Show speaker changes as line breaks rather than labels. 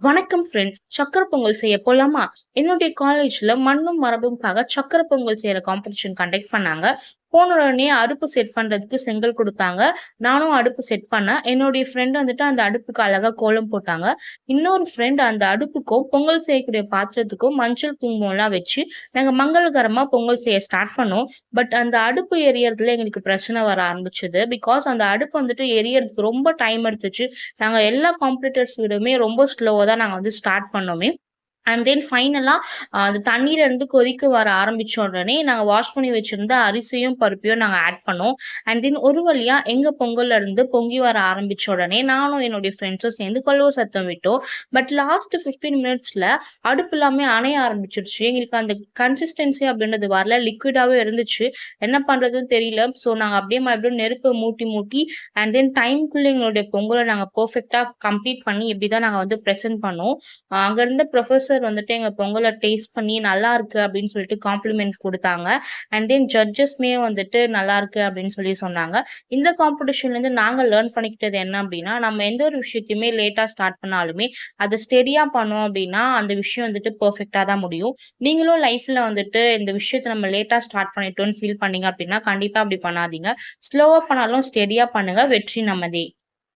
வணக்கம் ஃப்ரெண்ட்ஸ். சக்கரை பொங்கல் செய்ய போலாமா? என்னுடைய காலேஜ்ல மண்ணும் மரபும்காக சக்கரை பொங்கல் செய்ற காம்படிஷன் கண்டக்ட் பண்ணாங்க. போன உடனே அடுப்பு செட் பண்றதுக்கு செங்கல் குடுத்தாங்க. நானும் அடுப்பு செட் பண்ணேன். என்னுடைய ஃப்ரெண்ட் வந்துட்டு அந்த அடுப்புக்கு அழகா கோலம் போட்டாங்க. இன்னொரு ஃப்ரெண்ட் அந்த அடுப்புக்கும், பொங்கல் செய்யக்கூடிய பாத்திரத்துக்கும் மஞ்சள், குங்குமம்லாம் வச்சு நாங்க மங்களகரமா பொங்கல் செய்ய ஸ்டார்ட் பண்ணோம். பட் அந்த அடுப்பு எரியறதுல எங்களுக்கு பிரச்சனை வர ஆரம்பிச்சது. பிகாஸ் அந்த அடுப்பு வந்துட்டு எரியறதுக்கு ரொம்ப டைம் எடுத்துச்சு. நாங்க எல்லா காம்படிட்டர்ஸ் விடமே ரொம்ப ஸ்லோவா தான் நாங்க வந்து ஸ்டார்ட் பண்ணோமே. அண்ட் தென் ஃபைனலா அது தண்ணீல இருந்து கொதிக்க வர ஆரம்பிச்ச உடனே, நாங்க வாஷ் பண்ணி வச்சிருந்த அரிசியும், பருப்பையும் நாங்க ஆட் பண்ணோம். அண்ட் தென் ஒரு வழியா எங்க பொங்கல்ல இருந்து பொங்கி வர ஆரம்பிச்ச உடனே, நானும் என்னுடைய ஃப்ரெண்ட்ஸும் சேர்ந்து கொலவு சத்தம் விட்டோம். பட் லாஸ்ட் 15 மினிட்ஸ்ல அடுப்பு எல்லாமே அணைய ஆரம்பிச்சுருச்சு. எங்களுக்கு அந்த கன்சிஸ்டன்சி அப்படின்றது வரல. லிக்விடாவே இருந்துச்சு. என்ன பண்றதுன்னு தெரியல. ஸோ நாங்க அப்படியே மறுபடியும் நெருப்ப மூட்டி மூட்டி அண்ட் தென் டைம்க்குள்ள எங்களுடைய பொங்கல நாங்க பெர்ஃபெக்ட்டா கம்ப்ளீட் பண்ணி இப்படி தான் நாங்க வந்து பிரசன்ட் பண்ணோம். அங்க இருந்த ப்ரொஃபசர் வந்துட்டு எங்க பொங்கல டேஸ்ட் பண்ணி நல்லா இருக்கு அப்படின்னு சொல்லிட்டு காம்ப்ளிமெண்ட் குடுத்தாங்க. அண்ட் தென் ஜட்ஜஸ்மே வந்துட்டு நல்லா இருக்கு அப்படின்னு சொல்லி சொன்னாங்க. இந்த காம்படிஷன்ல இருந்து நாங்க லேர்ன் பண்ணிக்கிட்டது என்ன அப்படின்னா, நம்ம எந்த ஒரு விஷயத்தையுமே லேட்டா ஸ்டார்ட் பண்ணாலுமே, அத ஸ்டெடியா பண்ணோம் அப்படின்னா, அந்த விஷயம் வந்துட்டு பெர்ஃபெக்ட்டா தான் முடியும். நீங்களும் லைஃப்ல வந்துட்டு இந்த விஷயத்த நம்ம லேட்டா ஸ்டார்ட் பண்ணிட்டோம்னு ஃபீல் பண்ணீங்க அப்படின்னா, கண்டிப்பா அப்படி பண்ணாதீங்க. ஸ்லோவா பண்ணாலும் ஸ்டெடியா பண்ணுங்க. வெற்றி நமதே!